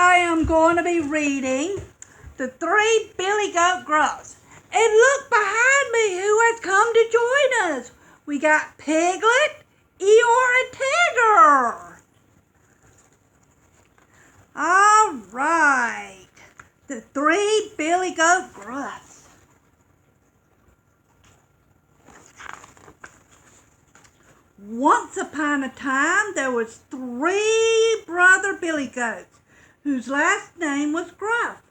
I am going to be reading The Three Billy Goat Gruffs. And look behind me who has come to join us. We got Piglet, Eeyore, and Tigger. All right. The Three Billy Goat Gruffs. Once upon a time, there was three brother Billy Goats whose last name was Gruff.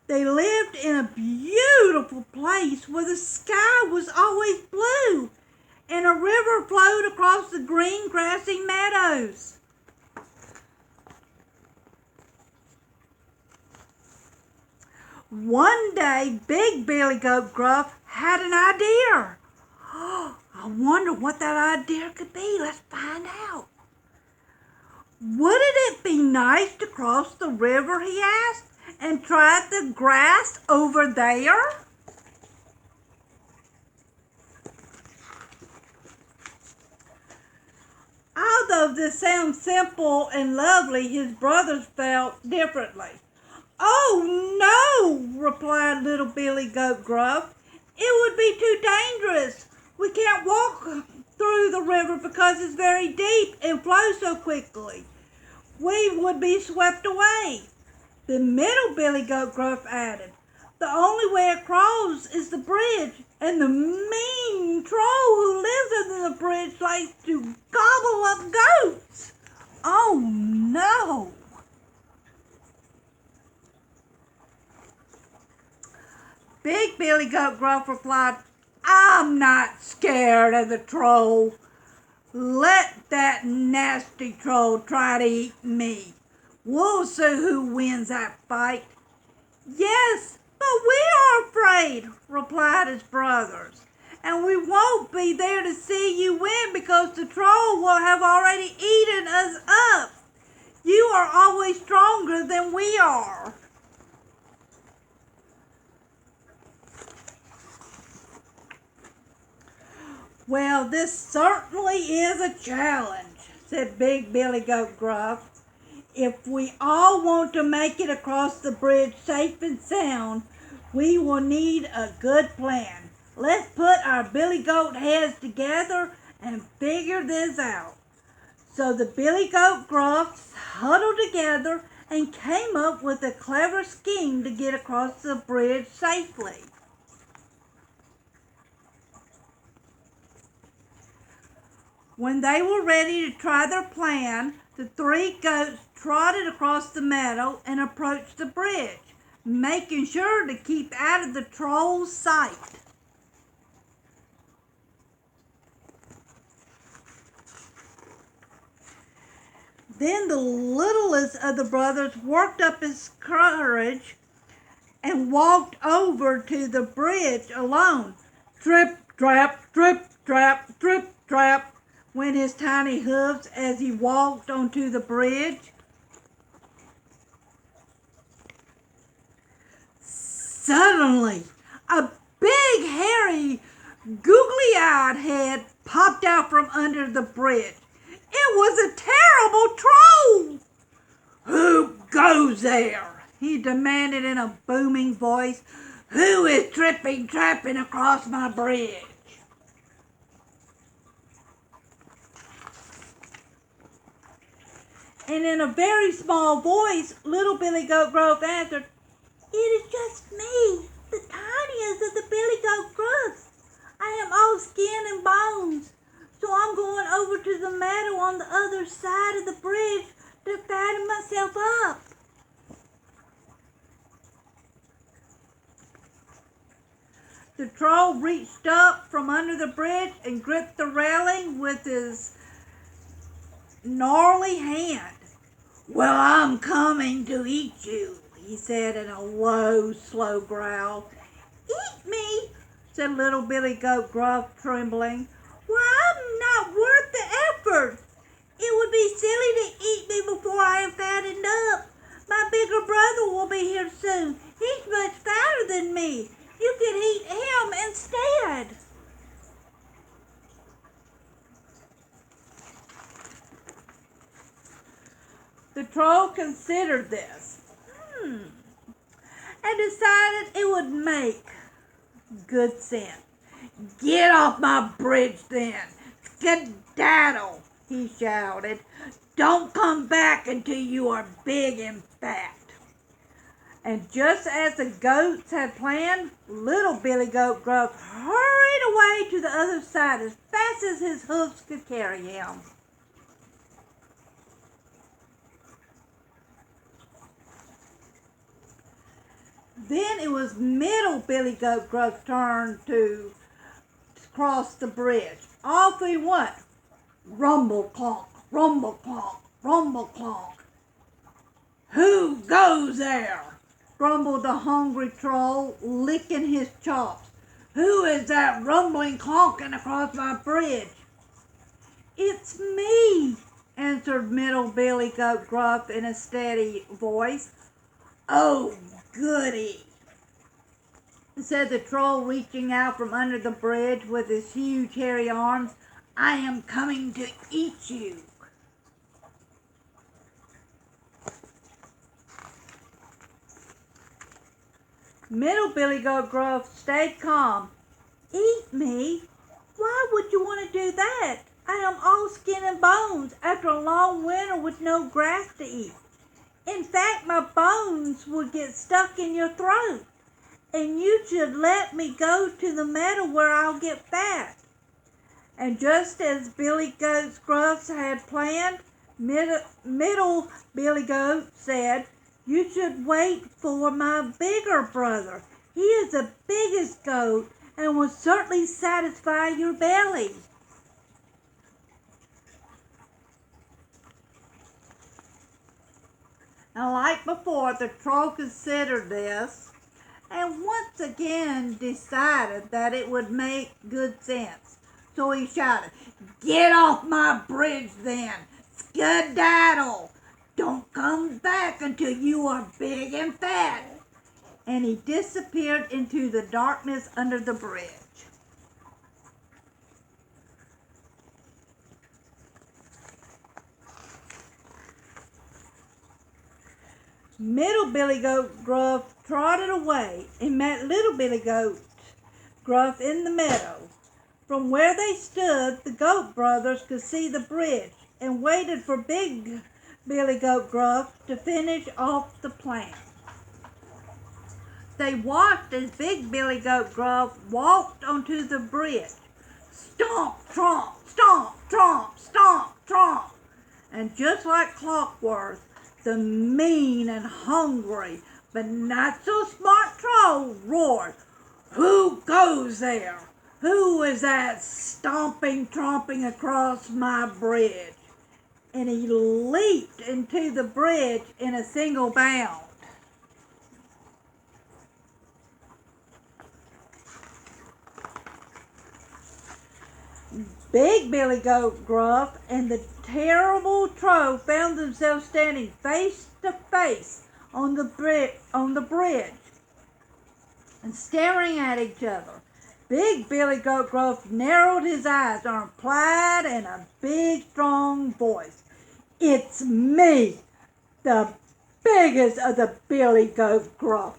They lived in a beautiful place where the sky was always blue and a river flowed across the green grassy meadows. One day, Big Billy Goat Gruff had an idea. I wonder what that idea could be. Let's find out. Wouldn't it be nice to cross the river, he asked, and try the grass over there? Although this sounds simple and lovely, his brothers felt differently. "Oh, no," replied little Billy Goat Gruff. "It would be too dangerous. We can't walk through the river because it's very deep and flows so quickly. We would be swept away." The middle Billy Goat Gruff added, "The only way across is the bridge, and the mean troll who lives under the bridge likes to gobble up goats." "Oh, no." Big Billy Goat Gruff replied, "I'm not scared of the troll. Let that nasty troll try to eat me. We'll see who wins that fight." "Yes, but we are afraid," replied his brothers. "And we won't be there to see you win because the troll will have already eaten us up. You are always stronger than we are." "Well, this certainly is a challenge," said Big Billy Goat Gruff. "If we all want to make it across the bridge safe and sound, we will need a good plan. Let's put our Billy Goat heads together and figure this out." So the Billy Goat Gruffs huddled together and came up with a clever scheme to get across the bridge safely. When they were ready to try their plan, the three goats trotted across the meadow and approached the bridge, making sure to keep out of the troll's sight. Then the littlest of the brothers worked up his courage and walked over to the bridge alone. Trip, trap, trip, trap, trip, trap, went his tiny hooves as he walked onto the bridge. Suddenly, a big, hairy, googly-eyed head popped out from under the bridge. It was a terrible troll. "Who goes there?" he demanded in a booming voice. "Who is tripping, trapping across my bridge?" And in a very small voice, little Billy Goat Gruff answered, "It is just me, the tiniest of the Billy Goat Gruffs. I am all skin and bones, so I'm going over to the meadow on the other side of the bridge to fatten myself up." The troll reached up from under the bridge and gripped the railing with his gnarly hand. "Well, I'm coming to eat you," he said in a low, slow growl. "Eat me?" said little Billy Goat Gruff, trembling. "Why, I'm not worth the effort. It would be silly to eat me before I am fattened up. My bigger brother will be here soon. He's much fatter than me. You can eat him instead." The troll considered this and decided it would make good sense. "Get off my bridge then! Skedaddle!" he shouted. "Don't come back until you are big and fat." And just as the goats had planned, little Billy Goat Gruff hurried away to the other side as fast as his hoofs could carry him. Then it was middle Billy Goat Gruff's turn to cross the bridge. Off he went. Rumble clonk, rumble clonk, rumble clonk. "Who goes there?" grumbled the hungry troll, licking his chops. "Who is that rumbling clonking across my bridge?" "It's me," answered middle Billy Goat Gruff in a steady voice. "Oh, goody," said the troll, reaching out from under the bridge with his huge hairy arms. "I am coming to eat you." Middle Billy Goat Gruff stayed calm. "Eat me? Why would you want to do that? I am all skin and bones after a long winter with no grass to eat. In fact, my bones would get stuck in your throat, and you should let me go to the meadow where I'll get fat." And just as Billy Goat Gruff had planned, middle Billy Goat said, "You should wait for my bigger brother. He is the biggest goat and will certainly satisfy your belly." Now, like before, the troll considered this and once again decided that it would make good sense. So he shouted, "Get off my bridge then! Skedaddle! Don't come back until you are big and fat." And he disappeared into the darkness under the bridge. Middle Billy Goat Gruff trotted away and met little Billy Goat Gruff in the meadow. From where they stood, the Goat Brothers could see the bridge and waited for big Billy Goat Gruff to finish off the plan. They watched as big Billy Goat Gruff walked onto the bridge. Stomp, tromp, stomp, tromp, stomp, tromp. And just like clockwork, the mean and hungry but not so smart troll roared, "Who goes there? Who is that stomping, tromping across my bridge?" And he leaped into the bridge in a single bound. Big Billy Goat Gruff and the terrible troll found themselves standing face to face on the bridge and staring at each other. Big Billy Goat Gruff narrowed his eyes and replied in a big, strong voice, "It's me, the biggest of the Billy Goat Gruff."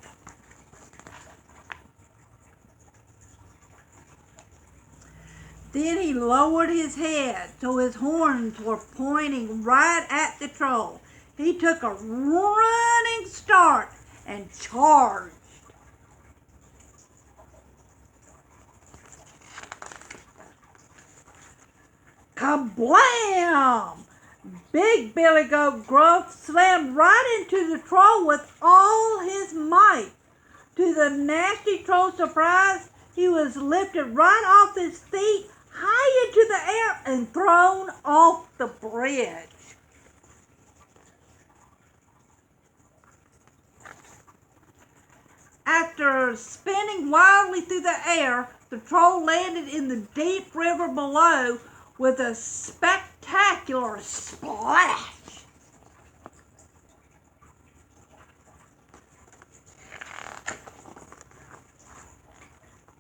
Then he lowered his head so his horns were pointing right at the troll. He took a running start and charged. Kablam! Big Billy Goat Gruff slammed right into the troll with all his might. To the nasty troll's surprise, he was lifted right off his feet, high into the air, and thrown off the bridge. After spinning wildly through the air, the troll landed in the deep river below with a spectacular splash.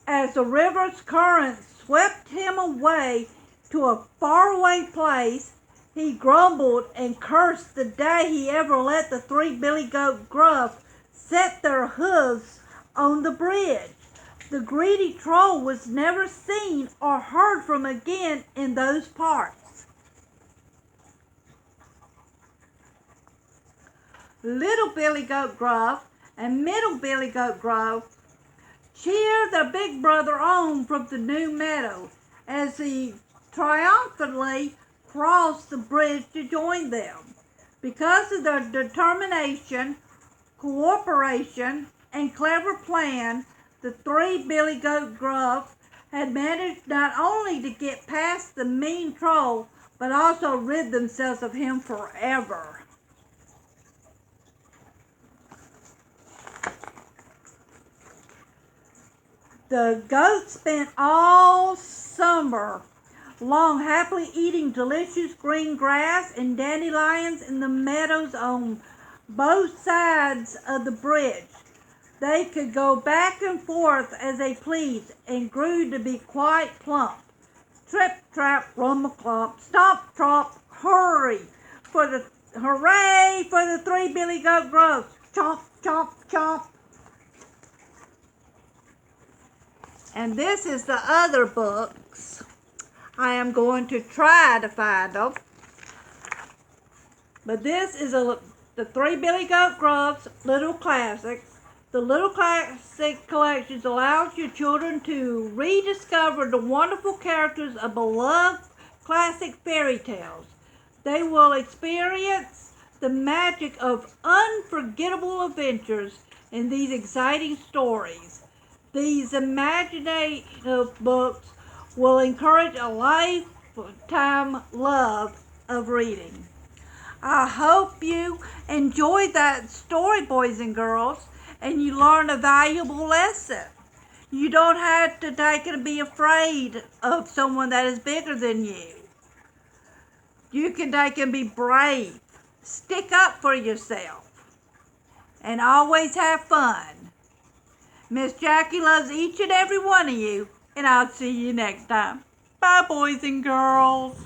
As the river's current swept him away to a faraway place, He grumbled and cursed the day he ever let the three billy goat Gruff set their hooves on the bridge. The greedy troll was never seen or heard from again in those parts. Little Billy Goat Gruff and Middle Billy Goat Gruff cheered their big brother on from the new meadow as he triumphantly crossed the bridge to join them. Because of their determination, cooperation, and clever plan, the three Billy Goat Gruff had managed not only to get past the mean troll, but also rid themselves of him forever. The goats spent all summer long happily eating delicious green grass and dandelions in the meadows on both sides of the bridge. They could go back and forth as they pleased and grew to be quite plump. Trip, trap, rumble-clump, stomp, tromp, hurry! Hooray for the three Billy Goat Gruffs! Chomp, chomp, chomp! And this is the other books. I am going to try to find them. But this is the three Billy Goat Gruffs Little Classics. The Little Classic Collections allows your children to rediscover the wonderful characters of beloved classic fairy tales. They will experience the magic of unforgettable adventures in these exciting stories. These imaginative books will encourage a lifetime love of reading. I hope you enjoyed that story, boys and girls, and you learned a valuable lesson. You don't have to take it and be afraid of someone that is bigger than you. You can take and be brave. Stick up for yourself. And always have fun. Miss Jackie loves each and every one of you, and I'll see you next time. Bye, boys and girls.